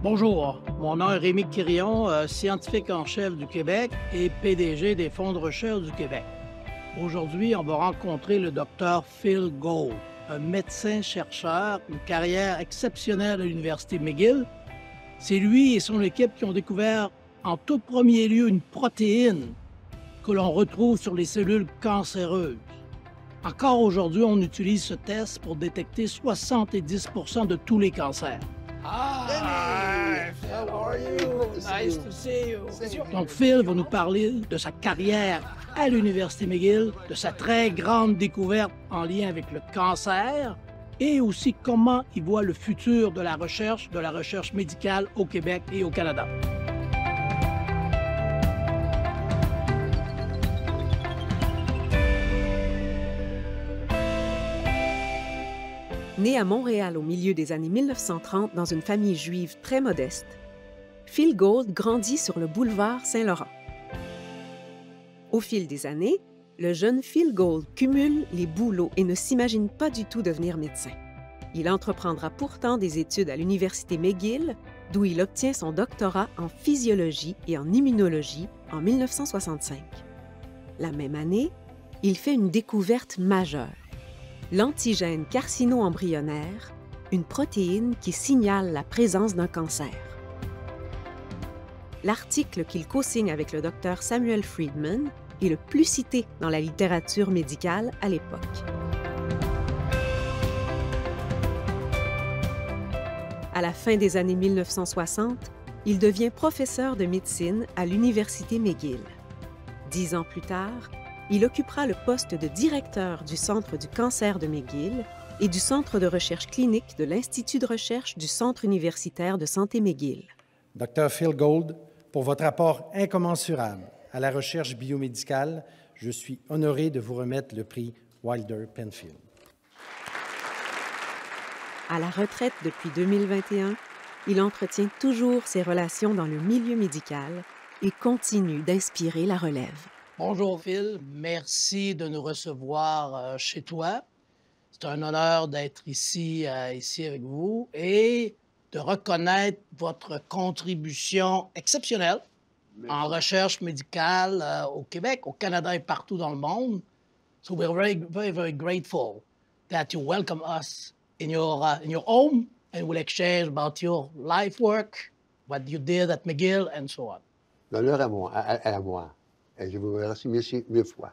Bonjour, mon nom est Rémi Quirion, scientifique en chef du Québec et PDG des fonds de recherche du Québec. Aujourd'hui, on va rencontrer le Dr Phil Gould, un médecin-chercheur, une carrière exceptionnelle à l'université McGill. C'est lui et son équipe qui ont découvert en tout premier lieu une protéine que l'on retrouve sur les cellules cancéreuses. Encore aujourd'hui, on utilise ce test pour détecter 70 % de tous les cancers. Hi, how are you? Nice to see you. Donc, Phil va nous parler de sa carrière à l'université McGill, de sa très grande découverte en lien avec le cancer et aussi comment il voit le futur de la recherche médicale au Québec et au Canada. Né à Montréal au milieu des années 1930 dans une famille juive très modeste, Phil Gould grandit sur le boulevard Saint-Laurent. Au fil des années, le jeune Phil Gould cumule les boulots et ne s'imagine pas du tout devenir médecin. Il entreprendra pourtant des études à l'université McGill, d'où il obtient son doctorat en physiologie et en immunologie en 1965. La même année, il fait une découverte majeure: l'antigène carcinoembryonnaire, une protéine qui signale la présence d'un cancer. L'article qu'il co-signe avec le docteur Samuel Friedman est le plus cité dans la littérature médicale à l'époque. À la fin des années 1960, il devient professeur de médecine à l'université McGill. 10 ans plus tard, il occupera le poste de directeur du Centre du cancer de McGill et du Centre de recherche clinique de l'Institut de recherche du Centre universitaire de santé McGill. Dr Phil Gould, pour votre apport incommensurable à la recherche biomédicale, je suis honoré de vous remettre le prix Wilder-Penfield. À la retraite depuis 2021, il entretient toujours ses relations dans le milieu médical et continue d'inspirer la relève. Bonjour Phil, merci de nous recevoir chez toi. C'est un honneur d'être ici avec vous et de reconnaître votre contribution exceptionnelle en recherche médicale au Québec, au Canada et partout dans le monde. So we're very grateful that you welcome us in your home and we'll exchange about your life work, what you did at McGill and so on. L'honneur à moi. Et je vous remercie mille fois.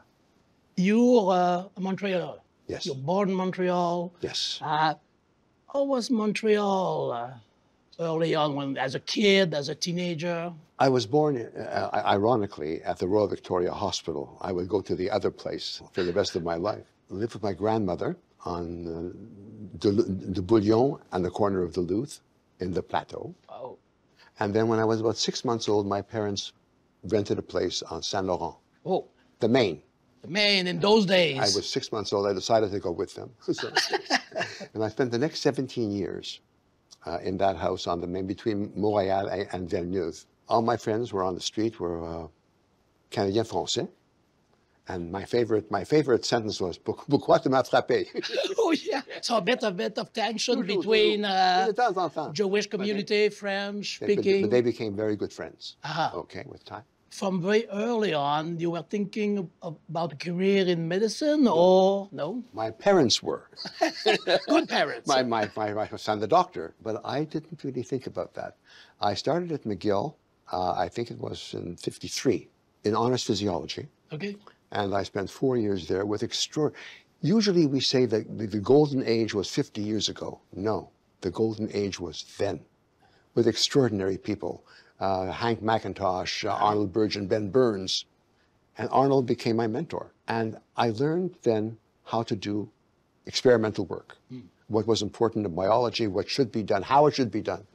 You're a Montreal. Yes. You're born in Montreal. Yes. How was Montreal early on, as a kid, as a teenager? I was born, ironically, at the Royal Victoria Hospital. I would go to the other place for the rest of my life. I lived with my grandmother on the Bouillon and the corner of Duluth in the Plateau. Oh. And then when I was about 6 months old, my parents rented a place on Saint Laurent. Oh. The Maine. The Maine in those days. I was 6 months old. I decided to go with them. And I spent the next 17 years in that house on the Maine between Montréal and Villeneuve. All my friends were on the street were Canadiens français. And my favorite sentence was, pourquoi tu m'as frappé? Oh, yeah. So a bit of tension between Jewish community, French speaking. But they became very good friends, Uh-huh. okay, with time. From very early on, you were thinking about a career in medicine or no? My parents were. Good parents. my son, the doctor. But I didn't really think about that. I started at McGill, I think it was in '53, in honors physiology. Okay. And I spent 4 years there with usually we say that the golden age was 50 years ago. No, the golden age was then, with extraordinary people. Hank McIntosh, Arnold Burgeon, Ben Burns. And Arnold became my mentor. And I learned then how to do experimental work, what was important in biology, what should be done, how it should be done.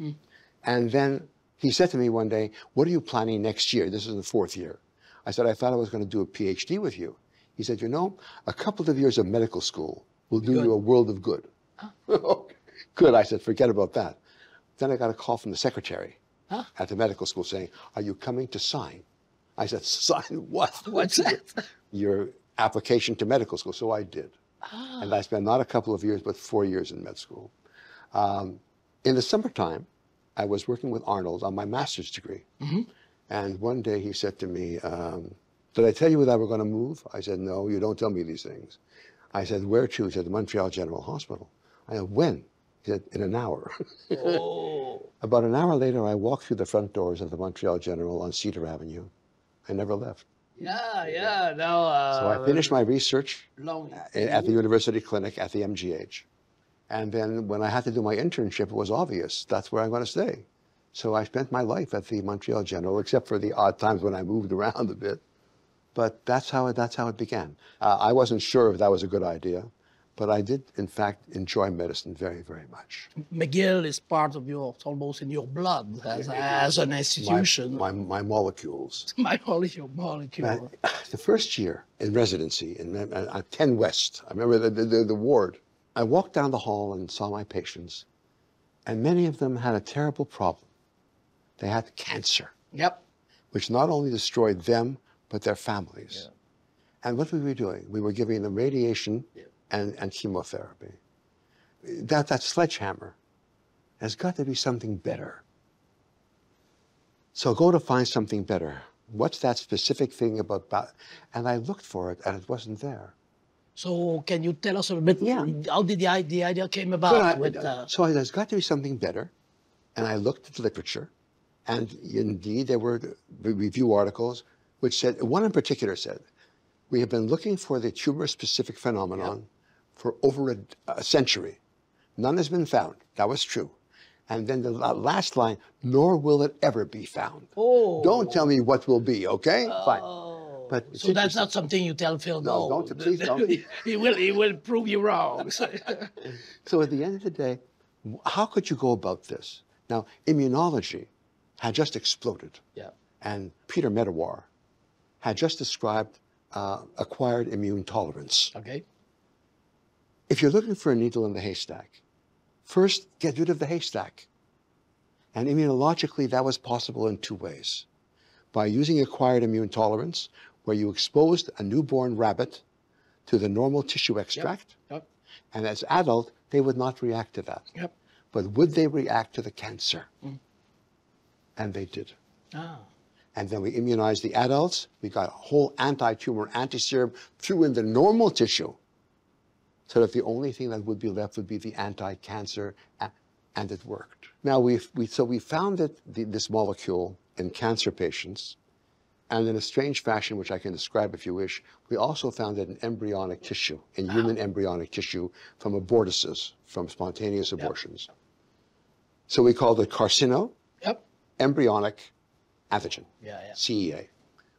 And then he said to me one day, what are you planning next year? This is the 4th year. I said, I thought I was going to do a PhD with you. He said, you know, a couple of years of medical school will do you a world of good. Okay. Good. I said, forget about that. Then I got a call from the secretary at the medical school saying, are you coming to sign? I said, sign what? What's that? Your application to medical school. So I did. And I spent not a couple of years, but 4 years in med school. In the summertime, I was working with Arnold on my master's degree. And one day he said to me, did I tell you that we're going to move? I said, no, you don't tell me these things. I said, where to? He said, the Montreal General Hospital. I said, when? He said, in an hour. Oh. About an hour later, I walked through the front doors of the Montreal General on Cedar Avenue. I never left. Yeah. Now, So I finished my research long. at the university clinic at the MGH. And then when I had to do my internship, it was obvious that's where I'm going to stay. So I spent my life at the Montreal General, except for the odd times when I moved around a bit. But that's how it began. I wasn't sure if that was a good idea, but I did, in fact, enjoy medicine very, very much. McGill is part of your, it's almost in your blood as an institution. My molecules. My molecule. The first year in residency at 10 West, I remember the ward, I walked down the hall and saw my patients, and many of them had a terrible problem. They had cancer. Yep. Which not only destroyed them, but their families. Yeah. And what were we doing? We were giving them radiation and chemotherapy. That sledgehammer has got to be something better. So go to find something better. What's that specific thing about? And I looked for it, and it wasn't there. So can you tell us a bit? Yeah. How did the idea came about? So there's got to be something better, and I looked at the literature, and indeed there were review articles which said, one in particular said, we have been looking for the tumor-specific phenomenon for over a century. None has been found. That was true. And then the last line, nor will it ever be found. Oh. Don't tell me what will be, okay? Fine. But so that's not something you tell Phil. No, please don't. he will prove you wrong. So at the end of the day, how could you go about this? Now, immunology had just exploded. Yeah. And Peter Medawar had just described acquired immune tolerance. Okay. If you're looking for a needle in the haystack, first get rid of the haystack. And immunologically, that was possible in two ways. By using acquired immune tolerance, where you exposed a newborn rabbit to the normal tissue extract, and as adult, they would not react to that. Yep. But would they react to the cancer? And they did. Ah. And then we immunized the adults. We got a whole anti-tumor anti-serum, threw in the normal tissue, so that the only thing that would be left would be the anti-cancer, and it worked. Now, we found that this molecule in cancer patients, and in a strange fashion, which I can describe if you wish, we also found it in embryonic tissue, in human embryonic tissue from abortuses, from spontaneous abortions. So we called it carcinoembryonic antigen, CEA.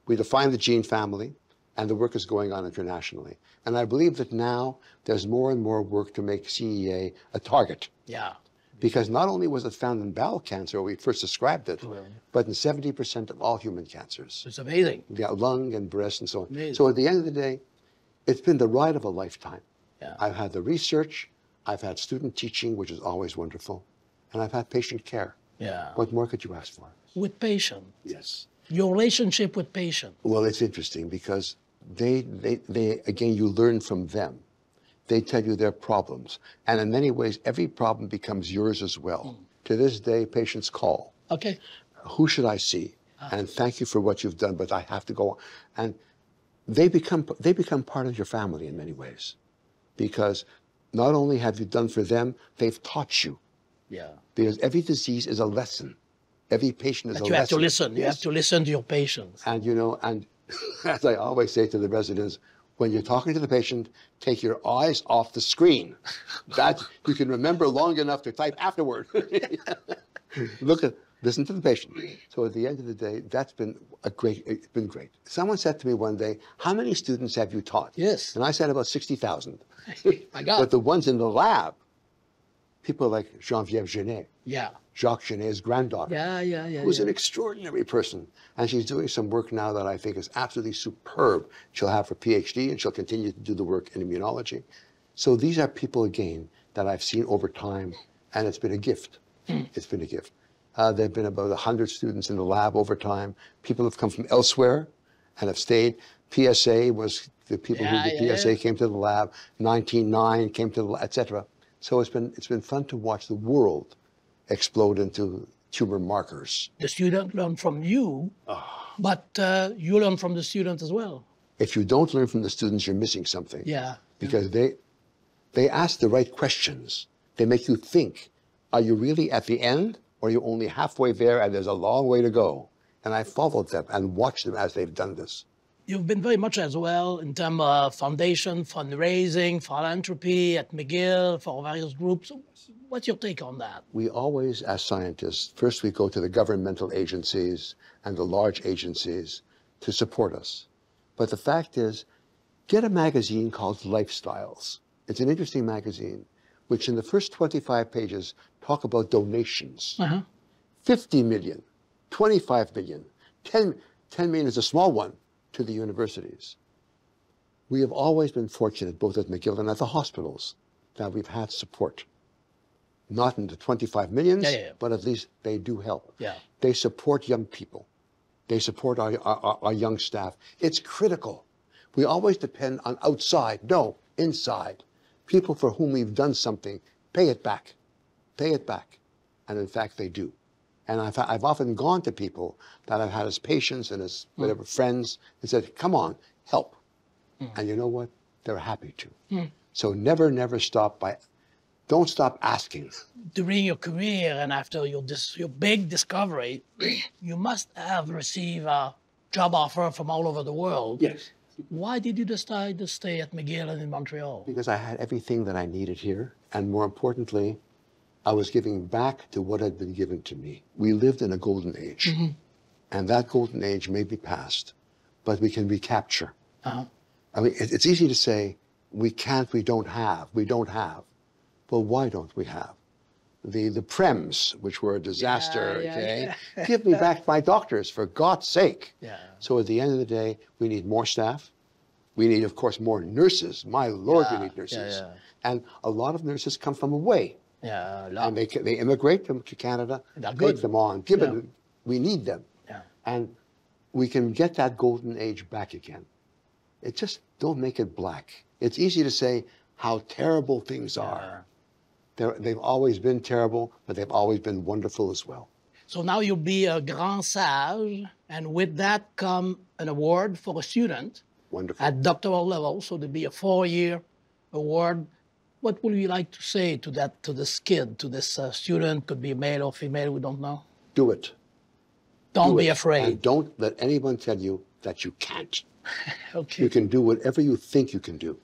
We defined the gene family, and the work is going on internationally. And I believe that now there's more and more work to make CEA a target. Yeah. Because not only was it found in bowel cancer, we first described it, but in 70% of all human cancers. It's amazing. Yeah, lung and breast and so on. Amazing. So at the end of the day, it's been the ride of a lifetime. Yeah. I've had the research, I've had student teaching, which is always wonderful, and I've had patient care. Yeah. What more could you ask for? With patient. Yes. Your relationship with patient. Well, it's interesting because they again, you learn from them. They tell you their problems. And in many ways, every problem becomes yours as well. To this day, patients call. Okay. Who should I see? And thank you for what you've done, but I have to go on. And they become part of your family in many ways. Because not only have you done for them, they've taught you. Yeah. Because every disease is a lesson. Every patient is a lesson. You have to listen. Yes. You have to listen to your patients. And, you know, and as I always say to the residents, when you're talking to the patient, take your eyes off the screen. That you can remember long enough to type afterward. Listen to the patient. So at the end of the day, it's been great. Someone said to me one day, how many students have you taught? Yes. And I said about 60,000. My God. But the ones in the lab, people like Geneviève Genet. Yeah. Jacques Genet's granddaughter. Yeah. Who's an extraordinary person. And she's doing some work now that I think is absolutely superb. She'll have her PhD and she'll continue to do the work in immunology. So these are people, again, that I've seen over time, and it's been a gift. It's been a gift. There have been about 100 students in the lab over time. People have come from elsewhere and have stayed. PSA was the people who did PSA came to the lab. 1909 came to the lab, etc. So it's been fun to watch the world explode into tumor markers. The student learn from you, but you learn from the student as well. If you don't learn from the students, you're missing something. Yeah. Because they ask the right questions. They make you think, are you really at the end, or are you only halfway there and there's a long way to go? And I followed them and watched them as they've done this. You've been very much as well in terms of foundation, fundraising, philanthropy at McGill for various groups. What's your take on that? We always, as scientists, first we go to the governmental agencies and the large agencies to support us. But the fact is, get a magazine called Lifestyles. It's an interesting magazine, which in the first 25 pages talk about donations. 50 million, 25 million, 10 million is a small one, to the universities. We have always been fortunate, both at McGill and at the hospitals, that we've had support. Not in the 25 millions, but at least they do help. Yeah. They support young people. They support our young staff. It's critical. We always depend on outside. No, inside. People for whom we've done something, pay it back. Pay it back. And in fact, they do. And I've often gone to people that I've had as patients and as whatever friends and said, come on, help. And you know what? They're happy to. So never, never stop don't stop asking. During your career and after your big discovery, you must have received a job offer from all over the world. Yes. Why did you decide to stay at McGill and in Montreal? Because I had everything that I needed here. And more importantly, I was giving back to what had been given to me. We lived in a golden age. And that golden age may be past, but we can recapture. I mean, it's easy to say, we can't, we don't have. Well, why don't we have? The Prems, which were a disaster, Give me back my doctors, for God's sake. So at the end of the day, we need more staff. We need, of course, more nurses. My Lord, we need nurses. And a lot of nurses come from away. And they immigrate them to Canada, take them on, we need them. And we can get that golden age back again. It just, don't make it black. It's easy to say how terrible things are. They've always been terrible, but they've always been wonderful as well. So now you'll be a grand sage, and with that come an award for a student. Wonderful. At doctoral level, so there'll be a 4-year award. What would you like to say to this kid, to this student, could be male or female, we don't know? Do it. Don't be afraid. And don't let anyone tell you that you can't. Okay. You can do whatever you think you can do.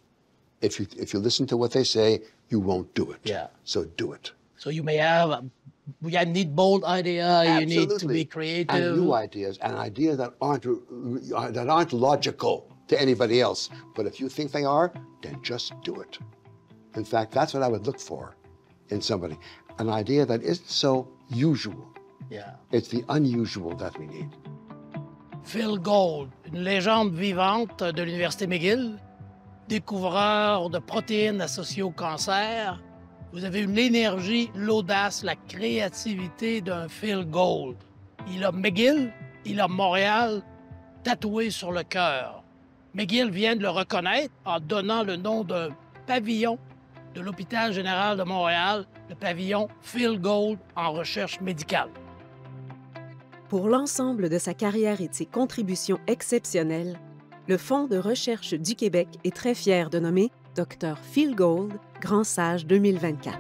If you listen to what they say, you won't do it. So do it. So you may have, you need bold idea, you need to be creative. And new ideas, and ideas that aren't logical to anybody else. But if you think they are, then just do it. In fact, that's what I would look for in somebody. An idea that isn't so usual. It's the unusual that we need. Phil Gould, une légende vivante de l'université McGill, découvreur de protéines associées au cancer. Vous avez l'énergie, l'audace, la créativité d'un Phil Gould. Il a McGill, il a Montréal tatoué sur le cœur. McGill vient de le reconnaître en donnant le nom d'un pavillon de l'Hôpital général de Montréal, le pavillon Phil Gould en recherche médicale. Pour l'ensemble de sa carrière et de ses contributions exceptionnelles, le Fonds de recherche du Québec est très fier de nommer Dr Phil Gould, Grand Sage 2024.